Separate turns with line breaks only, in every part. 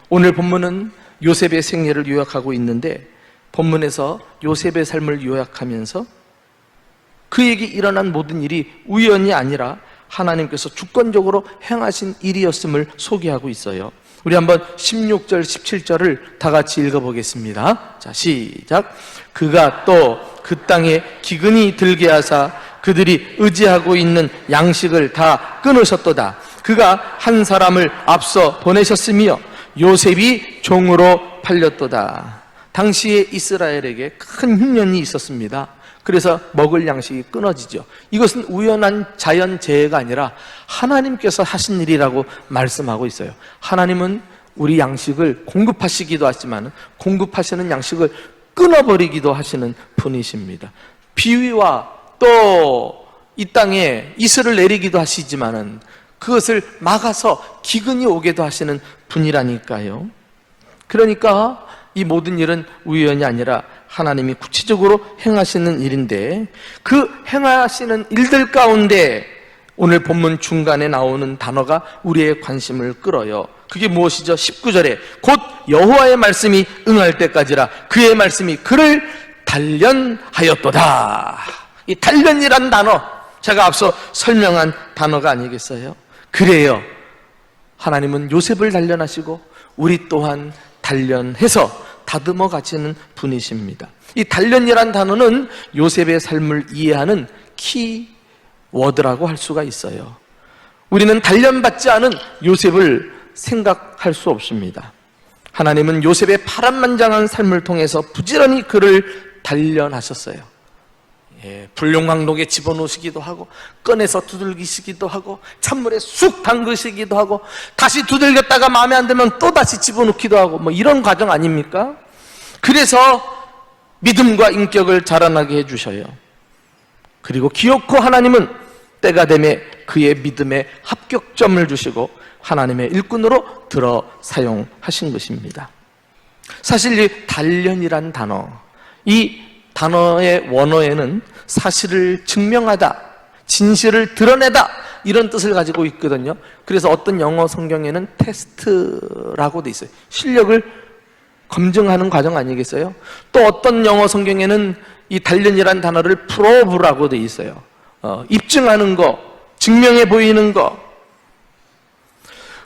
오늘 본문은 요셉의 생애를 요약하고 있는데, 본문에서 요셉의 삶을 요약하면서 그에게 일어난 모든 일이 우연이 아니라 하나님께서 주권적으로 행하신 일이었음을 소개하고 있어요. 우리 한번 16절, 17절을 다 같이 읽어보겠습니다. 자, 시작. 그가 또 그 땅에 기근이 들게 하사 그들이 의지하고 있는 양식을 다 끊으셨도다. 그가 한 사람을 앞서 보내셨으며 요셉이 종으로 팔렸도다. 당시에 이스라엘에게 큰 흉년이 있었습니다. 그래서 먹을 양식이 끊어지죠. 이것은 우연한 자연재해가 아니라 하나님께서 하신 일이라고 말씀하고 있어요. 하나님은 우리 양식을 공급하시기도 하지만 공급하시는 양식을 끊어버리기도 하시는 분이십니다. 비위와 또 이 땅에 이슬을 내리기도 하시지만은 그것을 막아서 기근이 오게도 하시는 분이라니까요. 그러니까 이 모든 일은 우연이 아니라 하나님이 구체적으로 행하시는 일인데, 그 행하시는 일들 가운데 오늘 본문 중간에 나오는 단어가 우리의 관심을 끌어요. 그게 무엇이죠? 19절에 곧 여호와의 말씀이 응할 때까지라 그의 말씀이 그를 단련하였도다. 이 단련이란 단어, 제가 앞서 설명한 단어가 아니겠어요? 그래요, 하나님은 요셉을 단련하시고 우리 또한 단련해서 다듬어 가시는 분이십니다. 이 단련이란 단어는 요셉의 삶을 이해하는 키워드라고 할 수가 있어요. 우리는 단련받지 않은 요셉을 생각할 수 없습니다. 하나님은 요셉의 파란만장한 삶을 통해서 부지런히 그를 단련하셨어요. 불용광록에 집어넣으시기도 하고, 꺼내서 두들기시기도 하고, 찬물에 쑥 담그시기도 하고, 다시 두들겼다가 마음에 안 들면 또 다시 집어넣기도 하고, 뭐 이런 과정 아닙니까? 그래서 믿음과 인격을 자라나게 해주셔요. 그리고 기어코 하나님은 때가 되매 그의 믿음에 합격점을 주시고 하나님의 일꾼으로 들어 사용하신 것입니다. 사실 이 단련이란 단어, 이 단어의 원어에는 사실을 증명하다, 진실을 드러내다, 이런 뜻을 가지고 있거든요. 그래서 어떤 영어 성경에는 테스트라고 돼 있어요. 실력을 검증하는 과정 아니겠어요? 또 어떤 영어 성경에는 이 단련이란 단어를 프로브라고 돼 있어요. 입증하는 거, 증명해 보이는 거.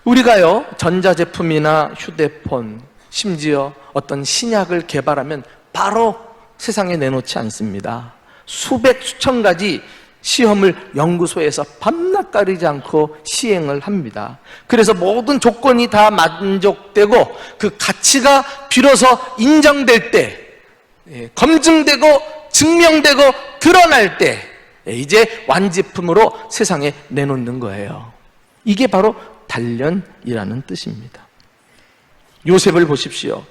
우리가요, 전자제품이나 휴대폰, 심지어 어떤 신약을 개발하면 바로 세상에 내놓지 않습니다. 수백 수천 가지 시험을 연구소에서 밤낮 가리지 않고 시행을 합니다. 그래서 모든 조건이 다 만족되고 그 가치가 비로소 인정될 때, 검증되고 증명되고 드러날 때 이제 완제품으로 세상에 내놓는 거예요. 이게 바로 단련이라는 뜻입니다. 요셉을 보십시오.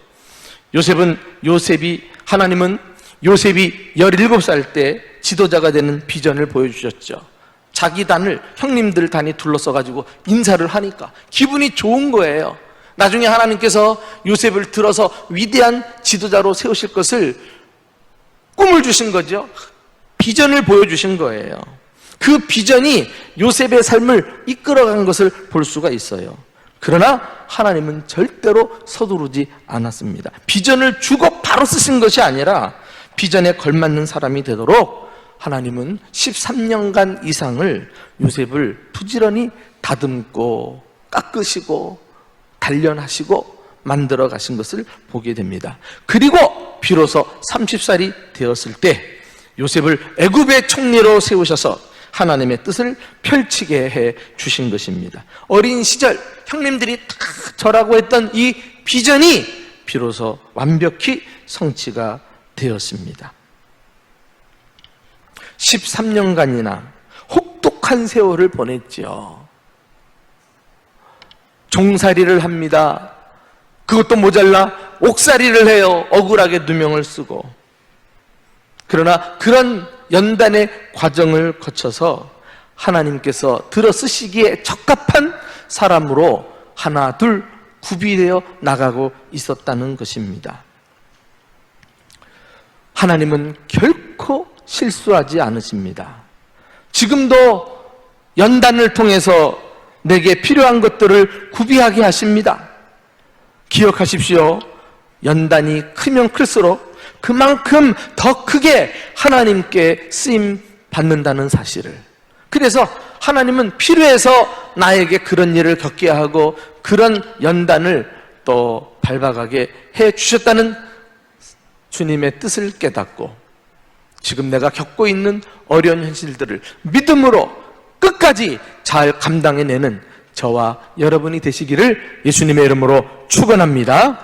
하나님은 요셉이 17살 때 지도자가 되는 비전을 보여주셨죠. 자기 단을, 형님들 단이 둘러싸가지고 인사를 하니까 기분이 좋은 거예요. 나중에 하나님께서 요셉을 들어서 위대한 지도자로 세우실 것을 꿈을 주신 거죠. 비전을 보여주신 거예요. 그 비전이 요셉의 삶을 이끌어간 것을 볼 수가 있어요. 그러나 하나님은 절대로 서두르지 않았습니다. 비전을 주고 바로 쓰신 것이 아니라 비전에 걸맞는 사람이 되도록 하나님은 13년간 이상을 요셉을 부지런히 다듬고 깎으시고 단련하시고 만들어 가신 것을 보게 됩니다. 그리고 비로소 30살이 되었을 때 요셉을 애굽의 총리로 세우셔서 하나님의 뜻을 펼치게 해 주신 것입니다. 어린 시절 형님들이 다 저라고 했던 이 비전이 비로소 완벽히 성취가 되었습니다. 13년간이나 혹독한 세월을 보냈죠. 종살이를 합니다. 그것도 모자라 옥살이를 해요. 억울하게 누명을 쓰고. 그러나 그런 연단의 과정을 거쳐서 하나님께서 들어 쓰시기에 적합한 사람으로 하나 둘 구비되어 나가고 있었다는 것입니다. 하나님은 결코 실수하지 않으십니다. 지금도 연단을 통해서 내게 필요한 것들을 구비하게 하십니다. 기억하십시오. 연단이 크면 클수록 그만큼 더 크게 하나님께 쓰임 받는다는 사실을. 그래서 하나님은 필요해서 나에게 그런 일을 겪게 하고 그런 연단을 또 밟아가게 해 주셨다는 주님의 뜻을 깨닫고 지금 내가 겪고 있는 어려운 현실들을 믿음으로 끝까지 잘 감당해내는 저와 여러분이 되시기를 예수님의 이름으로 축원합니다.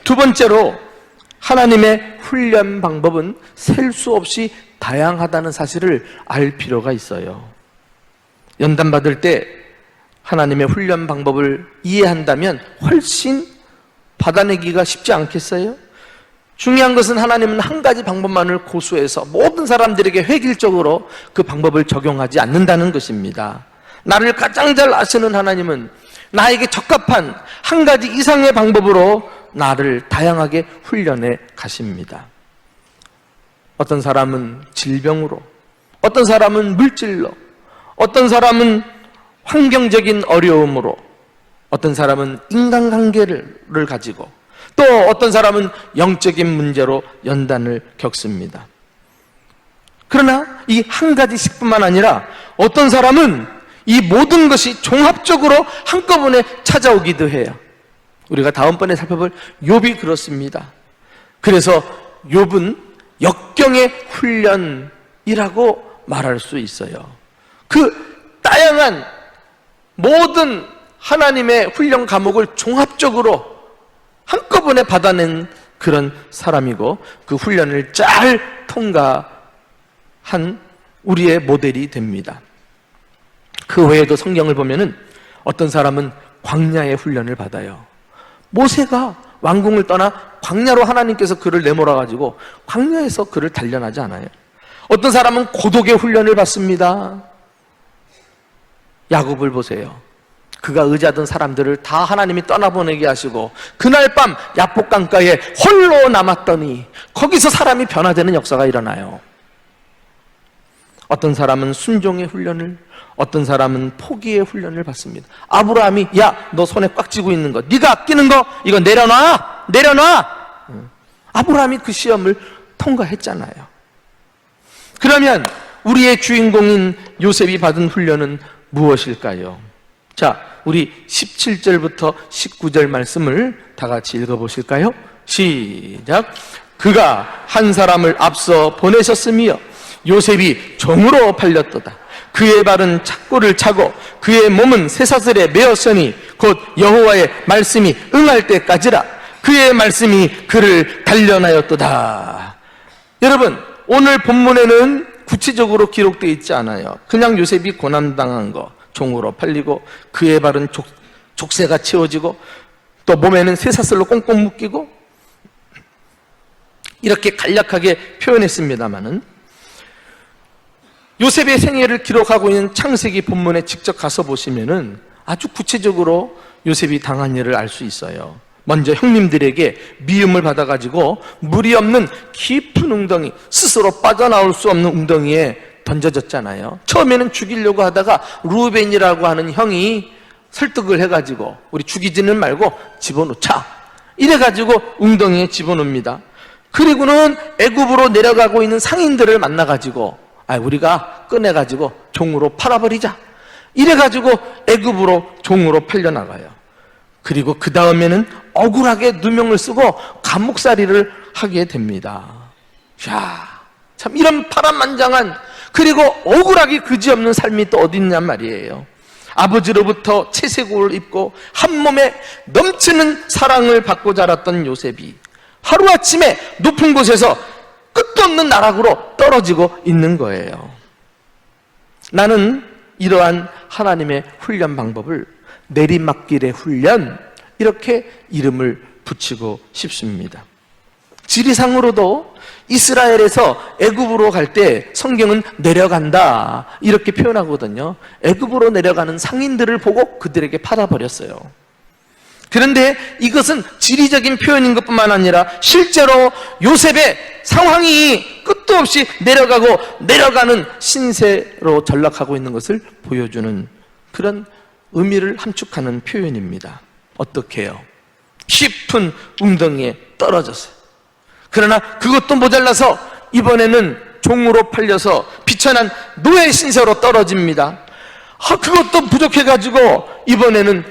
두 번째로 하나님의 훈련 방법은 셀 수 없이 다양하다는 사실을 알 필요가 있어요. 연단받을 때 하나님의 훈련 방법을 이해한다면 훨씬 받아내기가 쉽지 않겠어요? 중요한 것은 하나님은 한 가지 방법만을 고수해서 모든 사람들에게 획일적으로 그 방법을 적용하지 않는다는 것입니다. 나를 가장 잘 아시는 하나님은 나에게 적합한 한 가지 이상의 방법으로 나를 다양하게 훈련해 가십니다. 어떤 사람은 질병으로, 어떤 사람은 물질로, 어떤 사람은 환경적인 어려움으로, 어떤 사람은 인간관계를 가지고, 또 어떤 사람은 영적인 문제로 연단을 겪습니다. 그러나 이 한 가지씩뿐만 아니라 어떤 사람은 이 모든 것이 종합적으로 한꺼번에 찾아오기도 해요. 우리가 다음번에 살펴볼 욥이 그렇습니다. 그래서 욥은 역경의 훈련이라고 말할 수 있어요. 그 다양한 모든 하나님의 훈련 과목을 종합적으로 한꺼번에 받아낸 그런 사람이고 그 훈련을 잘 통과한 우리의 모델이 됩니다. 그 외에도 성경을 보면은 어떤 사람은 광야의 훈련을 받아요. 모세가 왕궁을 떠나 광야로 하나님께서 그를 내몰아 가지고 광야에서 그를 단련하지 않아요. 어떤 사람은 고독의 훈련을 받습니다. 야곱을 보세요. 그가 의지하던 사람들을 다 하나님이 떠나보내게 하시고 그날 밤 야복 강가에 홀로 남았더니 거기서 사람이 변화되는 역사가 일어나요. 어떤 사람은 순종의 훈련을, 어떤 사람은 포기의 훈련을 받습니다. 아브라함이 야, 너 손에 꽉 쥐고 있는 거, 네가 아끼는 거 이거 내려놔. 아브라함이 그 시험을 통과했잖아요. 그러면 우리의 주인공인 요셉이 받은 훈련은 무엇일까요? 자, 우리 17절부터 19절 말씀을 다 같이 읽어보실까요? 시작. 그가 한 사람을 앞서 보내셨으며 요셉이 종으로 팔렸도다. 그의 발은 착고를 차고 그의 몸은 쇠사슬에 매었으니 곧 여호와의 말씀이 응할 때까지라. 그의 말씀이 그를 단련하였도다. 여러분, 오늘 본문에는 구체적으로 기록되어 있지 않아요. 그냥 요셉이 고난당한 거, 종으로 팔리고 그의 발은 족쇄가 채워지고 또 몸에는 쇠사슬로 꽁꽁 묶이고 이렇게 간략하게 표현했습니다마는 요셉의 생애를 기록하고 있는 창세기 본문에 직접 가서 보시면은 아주 구체적으로 요셉이 당한 일을 알 수 있어요. 먼저 형님들에게 미움을 받아가지고 물이 없는 깊은 웅덩이, 스스로 빠져나올 수 없는 웅덩이에 던져졌잖아요. 처음에는 죽이려고 하다가 루벤이라고 하는 형이 설득을 해가지고 우리 죽이지는 말고 집어넣자, 이래가지고 웅덩이에 집어넣습니다. 그리고는 애굽으로 내려가고 있는 상인들을 만나가지고 우리가 꺼내가지고 종으로 팔아버리자, 이래가지고 애굽으로 종으로 팔려나가요. 그리고 그 다음에는 억울하게 누명을 쓰고 감옥살이를 하게 됩니다. 야, 참 이런 파란만장한 그리고 억울하게 그지없는 삶이 또 어디 있냔 말이에요. 아버지로부터 채색옷을 입고 한 몸에 넘치는 사랑을 받고 자랐던 요셉이 하루아침에 높은 곳에서 끝도 없는 나락으로 떨어지고 있는 거예요. 나는 이러한 하나님의 훈련 방법을 내리막길의 훈련, 이렇게 이름을 붙이고 싶습니다. 지리상으로도 이스라엘에서 애굽으로 갈 때 성경은 내려간다 이렇게 표현하거든요. 애굽으로 내려가는 상인들을 보고 그들에게 팔아버렸어요. 그런데 이것은 지리적인 표현인 것뿐만 아니라 실제로 요셉의 상황이 끝도 없이 내려가고 내려가는 신세로 전락하고 있는 것을 보여주는 그런 의미를 함축하는 표현입니다. 어떻게 해요? 깊은 웅덩이에 떨어졌어요. 그러나 그것도 모자라서 이번에는 종으로 팔려서 비천한 노예 신세로 떨어집니다. 그것도 부족해가지고 이번에는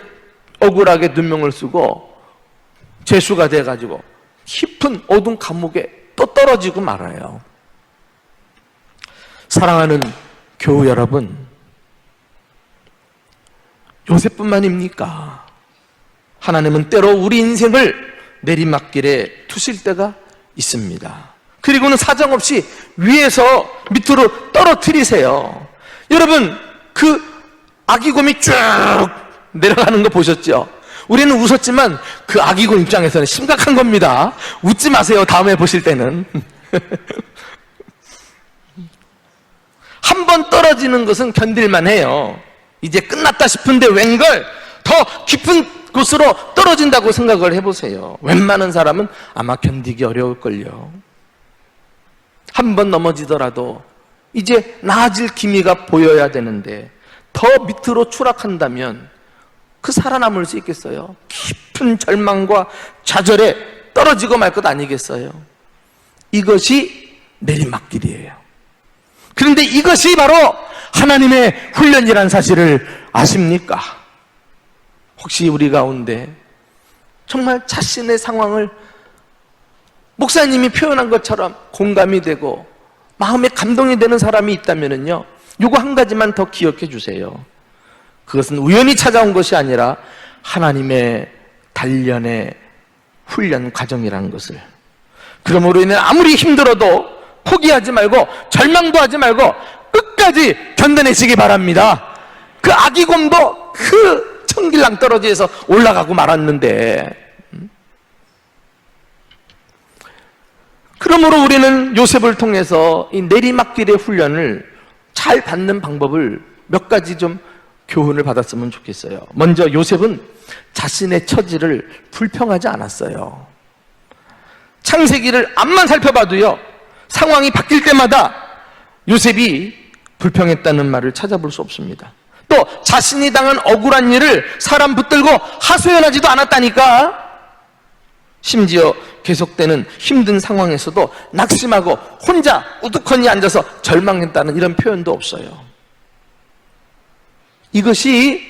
억울하게 눈명을 쓰고 죄수가 돼가지고 깊은 어두운 감옥에 또 떨어지고 말아요. 사랑하는 교우 여러분, 요셉뿐만입니까? 하나님은 때로 우리 인생을 내리막길에 두실 때가 있습니다. 그리고는 사정없이 위에서 밑으로 떨어뜨리세요. 여러분, 그 아기곰이 쭉 내려가는 거 보셨죠? 우리는 웃었지만 그 아기곰 입장에서는 심각한 겁니다. 웃지 마세요. 다음에 보실 때는. 한 번 떨어지는 것은 견딜만 해요. 이제 끝났다 싶은데 웬걸 더 깊은 곳으로 떨어진다고 생각을 해보세요. 웬만한 사람은 아마 견디기 어려울걸요. 한 번 넘어지더라도 이제 나아질 기미가 보여야 되는데 더 밑으로 추락한다면 그 살아남을 수 있겠어요? 깊은 절망과 좌절에 떨어지고 말 것 아니겠어요? 이것이 내리막길이에요. 그런데 이것이 바로 하나님의 훈련이라는 사실을 아십니까? 혹시 우리 가운데 정말 자신의 상황을 목사님이 표현한 것처럼 공감이 되고 마음에 감동이 되는 사람이 있다면요, 요거 한 가지만 더 기억해 주세요. 그것은 우연히 찾아온 것이 아니라 하나님의 단련의 훈련 과정이라는 것을. 그러므로 인해 아무리 힘들어도 포기하지 말고 절망도 하지 말고 끝까지 견뎌내시기 바랍니다. 그 아기곰도 그 천길랑 떨어지에서 올라가고 말았는데, 그러므로 우리는 요셉을 통해서 이 내리막길의 훈련을 잘 받는 방법을 몇 가지 좀 교훈을 받았으면 좋겠어요. 먼저 요셉은 자신의 처지를 불평하지 않았어요. 창세기를 앞만 살펴봐도요, 상황이 바뀔 때마다 요셉이 불평했다는 말을 찾아볼 수 없습니다. 또 자신이 당한 억울한 일을 사람 붙들고 하소연하지도 않았다니까. 심지어 계속되는 힘든 상황에서도 낙심하고 혼자 우두커니 앉아서 절망했다는 이런 표현도 없어요. 이것이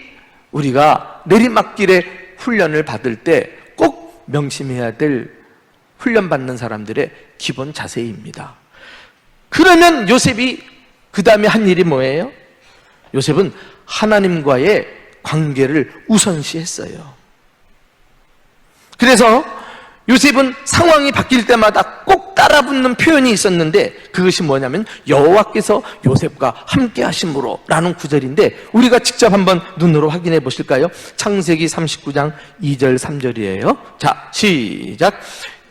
우리가 내리막길의 훈련을 받을 때 꼭 명심해야 될 훈련받는 사람들의 기본 자세입니다. 그러면 요셉이 그 다음에 한 일이 뭐예요? 요셉은 하나님과의 관계를 우선시했어요. 그래서 요셉은 상황이 바뀔 때마다 꼭 따라붙는 표현이 있었는데, 그것이 뭐냐면 여호와께서 요셉과 함께 하심으로 라는 구절인데, 우리가 직접 한번 눈으로 확인해 보실까요? 창세기 39장 2절 3절이에요 자, 시작.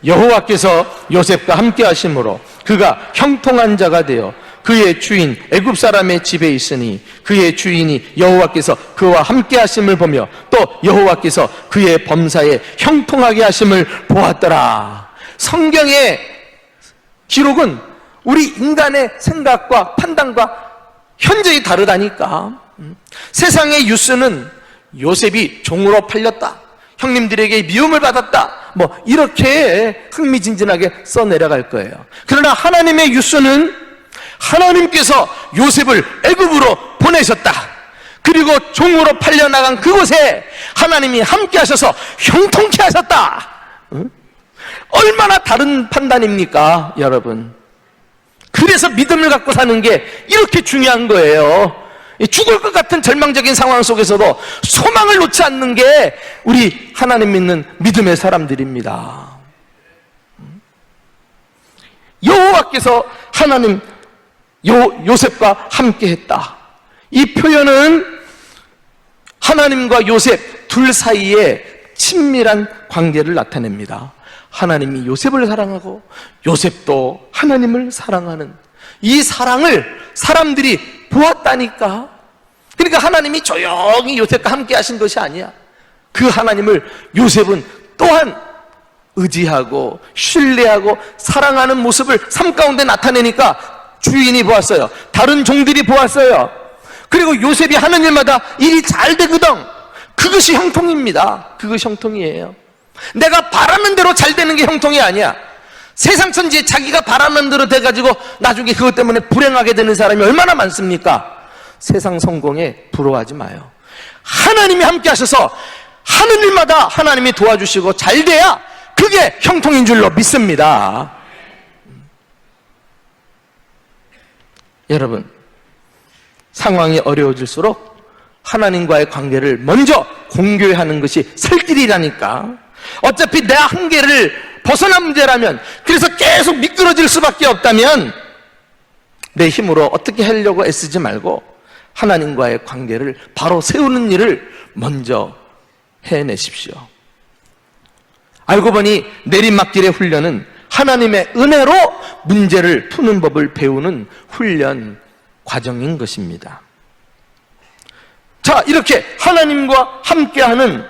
여호와께서 요셉과 함께 하심으로 그가 형통한 자가 되어 그의 주인 애굽 사람의 집에 있으니 그의 주인이 여호와께서 그와 함께 하심을 보며 또 여호와께서 그의 범사에 형통하게 하심을 보았더라. 성경의 기록은 우리 인간의 생각과 판단과 현저히 다르다니까. 세상의 뉴스는 요셉이 종으로 팔렸다, 형님들에게 미움을 받았다, 뭐 이렇게 흥미진진하게 써내려갈 거예요. 그러나 하나님의 뉴스는 하나님께서 요셉을 애굽으로 보내셨다, 그리고 종으로 팔려나간 그곳에 하나님이 함께 하셔서 형통케 하셨다. 얼마나 다른 판단입니까, 여러분? 그래서 믿음을 갖고 사는 게 이렇게 중요한 거예요. 죽을 것 같은 절망적인 상황 속에서도 소망을 놓지 않는 게 우리 하나님 믿는 믿음의 사람들입니다. 여호와께서 하나님 요셉과 함께 했다. 이 표현은 하나님과 요셉 둘 사이에 친밀한 관계를 나타냅니다. 하나님이 요셉을 사랑하고 요셉도 하나님을 사랑하는 이 사랑을 사람들이 보았다니까. 그러니까 하나님이 조용히 요셉과 함께 하신 것이 아니야. 그 하나님을 요셉은 또한 의지하고 신뢰하고 사랑하는 모습을 삶 가운데 나타내니까 주인이 보았어요. 다른 종들이 보았어요. 그리고 요셉이 하는 일마다 일이 잘 되거든. 그것이 형통입니다. 그것이 형통이에요. 내가 바라는 대로 잘 되는 게 형통이 아니야. 세상 천지에 자기가 바라는 대로 돼가지고 나중에 그것 때문에 불행하게 되는 사람이 얼마나 많습니까? 세상 성공에 부러워하지 마요. 하나님이 함께 하셔서 하는 일마다 하나님이 도와주시고 잘 돼야 그게 형통인 줄로 믿습니다. 여러분, 상황이 어려워질수록 하나님과의 관계를 먼저 공교히 하는 것이 살 길이라니까. 어차피 내 한계를 벗어난 문제라면, 그래서 계속 미끄러질 수밖에 없다면 내 힘으로 어떻게 하려고 애쓰지 말고 하나님과의 관계를 바로 세우는 일을 먼저 해내십시오. 알고 보니 내리막길의 훈련은 하나님의 은혜로 문제를 푸는 법을 배우는 훈련 과정인 것입니다. 자, 이렇게 하나님과 함께하는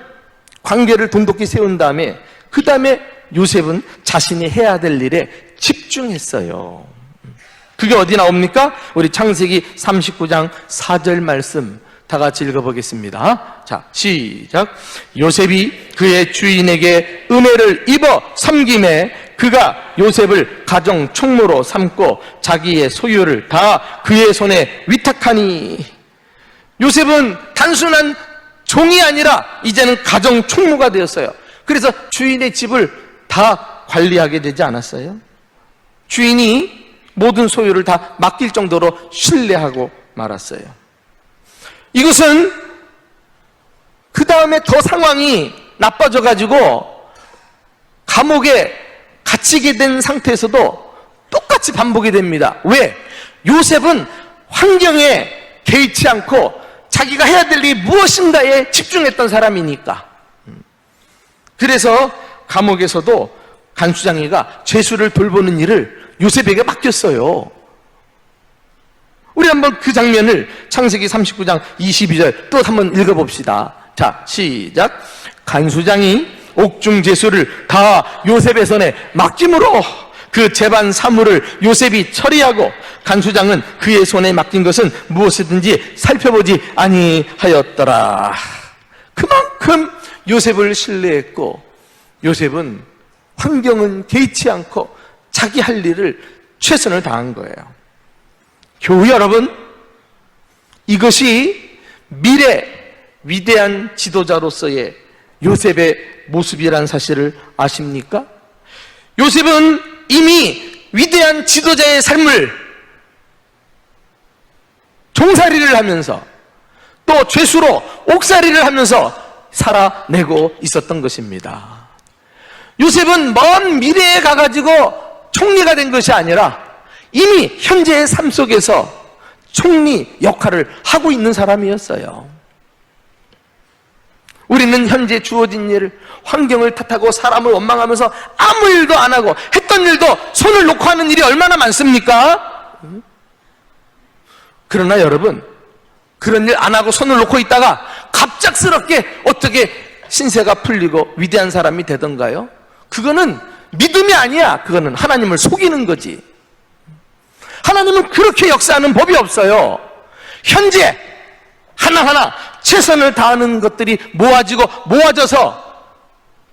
관계를 돈독히 세운 다음에 그 다음에 요셉은 자신이 해야 될 일에 집중했어요. 그게 어디 나옵니까? 우리 창세기 39장 4절 말씀 다 같이 읽어보겠습니다. 자, 시작. 요셉이 그의 주인에게 은혜를 입어 섬김에 그가 요셉을 가정 총무로 삼고 자기의 소유를 다 그의 손에 위탁하니. 요셉은 단순한 종이 아니라 이제는 가정 총무가 되었어요. 그래서 주인의 집을 다 관리하게 되지 않았어요? 주인이 모든 소유를 다 맡길 정도로 신뢰하고 말았어요. 이것은 그 다음에 더 상황이 나빠져가지고 감옥에 갇히게 된 상태에서도 똑같이 반복이 됩니다. 왜? 요셉은 환경에 개의치 않고 자기가 해야 될 일이 무엇인가에 집중했던 사람이니까. 그래서 감옥에서도 간수장이가 죄수를 돌보는 일을 요셉에게 맡겼어요. 우리 한번 그 장면을 창세기 39장 22절 또 한번 읽어봅시다. 자, 시작. 간수장이 옥중 죄수를 다 요셉의 손에 맡김으로 그 재반 사물을 요셉이 처리하고 간수장은 그의 손에 맡긴 것은 무엇이든지 살펴보지 아니하였더라. 그만큼 요셉을 신뢰했고 요셉은 환경은 개의치 않고 자기 할 일을 최선을 다한 거예요. 교우 여러분, 이것이 미래 위대한 지도자로서의 요셉의 모습이란 사실을 아십니까? 요셉은 이미 위대한 지도자의 삶을 종살이를 하면서 또 죄수로 옥살이를 하면서 살아내고 있었던 것입니다. 요셉은 먼 미래에 가가지고 총리가 된 것이 아니라 이미 현재의 삶 속에서 총리 역할을 하고 있는 사람이었어요. 우리는 현재 주어진 일을, 환경을 탓하고 사람을 원망하면서 아무 일도 안 하고 했던 일도 손을 놓고 하는 일이 얼마나 많습니까? 그러나 여러분, 그런 일 안 하고 손을 놓고 있다가 갑작스럽게 어떻게 신세가 풀리고 위대한 사람이 되던가요? 그거는 믿음이 아니야. 그거는 하나님을 속이는 거지. 하나님은 그렇게 역사하는 법이 없어요. 현재 하나하나 최선을 다하는 것들이 모아져서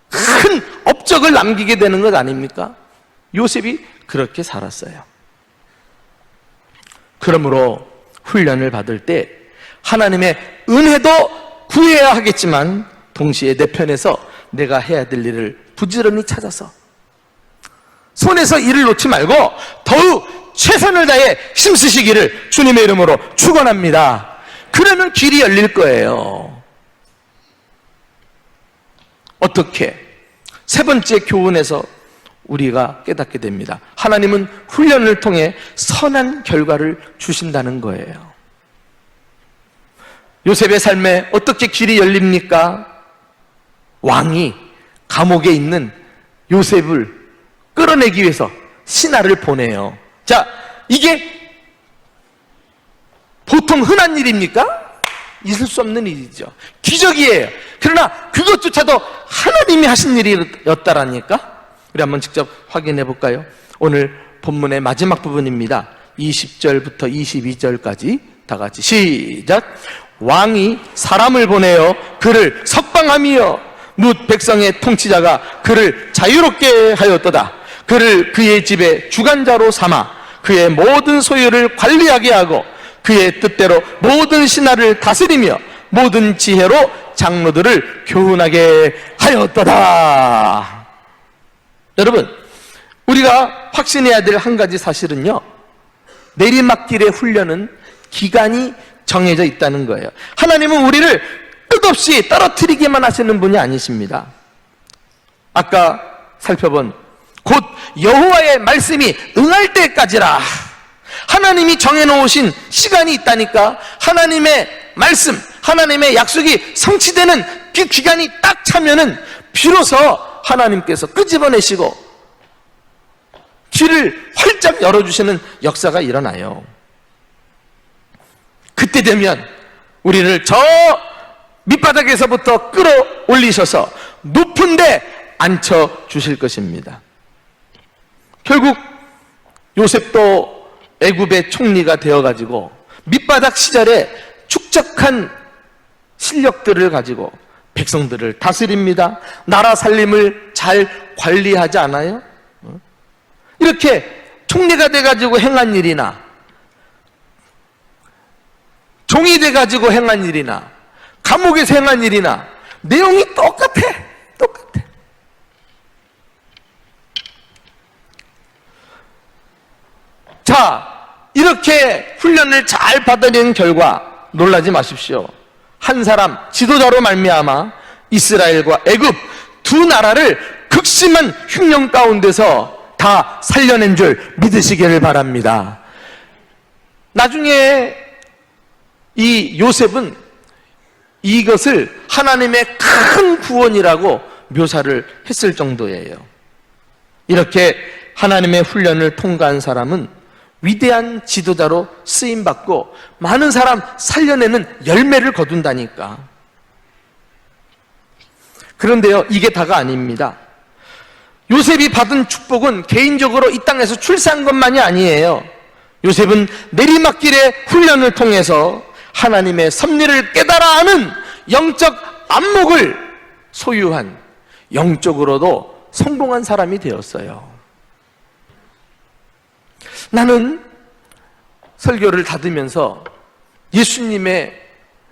큰 업적을 남기게 되는 것 아닙니까? 요셉이 그렇게 살았어요. 그러므로 훈련을 받을 때 하나님의 은혜도 구해야 하겠지만 동시에 내 편에서 내가 해야 될 일을 부지런히 찾아서 손에서 일을 놓지 말고 더욱 최선을 다해 힘쓰시기를 주님의 이름으로 축원합니다. 그러면 길이 열릴 거예요. 어떻게? 세 번째 교훈에서 우리가 깨닫게 됩니다. 하나님은 훈련을 통해 선한 결과를 주신다는 거예요. 요셉의 삶에 어떻게 길이 열립니까? 왕이 감옥에 있는 요셉을 끌어내기 위해서 신하를 보내요. 자, 이게 보통 흔한 일입니까? 있을 수 없는 일이죠. 기적이에요. 그러나 그것조차도 하나님이 하신 일이었다라니까? 우리 한번 직접 확인해 볼까요? 오늘 본문의 마지막 부분입니다. 20절부터 22절까지 다 같이 시작. 왕이 사람을 보내어 그를 석방하며 룻 백성의 통치자가 그를 자유롭게 하였도다. 그를 그의 집에 주관자로 삼아 그의 모든 소유를 관리하게 하고 그의 뜻대로 모든 신하를 다스리며 모든 지혜로 장로들을 교훈하게 하였도다. 여러분, 우리가 확신해야 될 한 가지 사실은요, 내리막길의 훈련은 기간이 정해져 있다는 거예요. 하나님은 우리를 끝없이 떨어뜨리기만 하시는 분이 아니십니다. 아까 살펴본 곧 여호와의 말씀이 응할 때까지라, 하나님이 정해놓으신 시간이 있다니까. 하나님의 말씀, 하나님의 약속이 성취되는 그 기간이 딱 차면은 비로소 하나님께서 끄집어내시고 길을 활짝 열어주시는 역사가 일어나요. 그때 되면 우리를 저 밑바닥에서부터 끌어올리셔서 높은 데 앉혀주실 것입니다. 결국 요셉도 애굽의 총리가 되어가지고 밑바닥 시절에 축적한 실력들을 가지고 백성들을 다스립니다. 나라 살림을 잘 관리하지 않아요? 이렇게 총리가 돼가지고 행한 일이나 종이 돼가지고 행한 일이나 감옥에서 행한 일이나 내용이 똑같아. 자, 이렇게 훈련을 잘 받아낸 결과 놀라지 마십시오. 한 사람 지도자로 말미암아 이스라엘과 애굽 두 나라를 극심한 흉년 가운데서 다 살려낸 줄 믿으시기를 바랍니다. 나중에 이 요셉은 이것을 하나님의 큰 구원이라고 묘사를 했을 정도예요. 이렇게 하나님의 훈련을 통과한 사람은 위대한 지도자로 쓰임받고 많은 사람 살려내는 열매를 거둔다니까. 그런데요, 이게 다가 아닙니다. 요셉이 받은 축복은 개인적으로 이 땅에서 출세한 것만이 아니에요. 요셉은 내리막길의 훈련을 통해서 하나님의 섭리를 깨달아 아는 영적 안목을 소유한, 영적으로도 성공한 사람이 되었어요. 나는 설교를 닫으면서 예수님의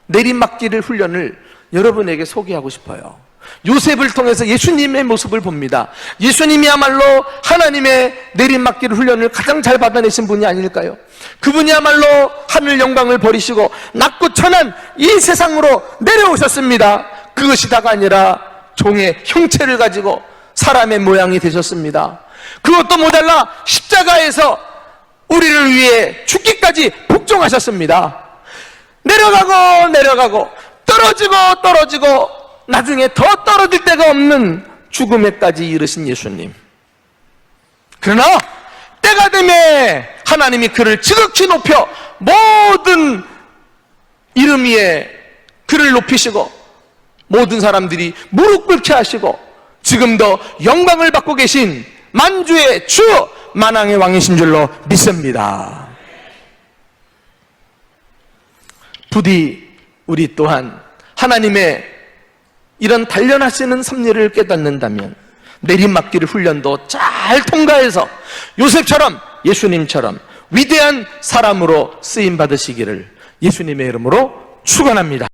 내리막길의 훈련을 여러분에게 소개하고 싶어요. 요셉을 통해서 예수님의 모습을 봅니다. 예수님이야말로 하나님의 내리막길 훈련을 가장 잘 받아내신 분이 아닐까요? 그분이야말로 하늘 영광을 버리시고 낮고 천한 이 세상으로 내려오셨습니다. 그것이 다가 아니라 종의 형체를 가지고 사람의 모양이 되셨습니다. 그것도 모자라 십자가에서 우리를 위해 죽기까지 복종하셨습니다. 내려가고 떨어지고 나중에 더 떨어질 데가 없는 죽음에까지 이르신 예수님. 그러나 때가 되면 하나님이 그를 지극히 높여 모든 이름 위에 그를 높이시고 모든 사람들이 무릎 꿇게 하시고 지금도 영광을 받고 계신 만주의 주 만왕의 왕이신 줄로 믿습니다. 부디 우리 또한 하나님의 이런 단련하시는 섭리를 깨닫는다면 내리막길 훈련도 잘 통과해서 요셉처럼 예수님처럼 위대한 사람으로 쓰임 받으시기를 예수님의 이름으로 축원합니다.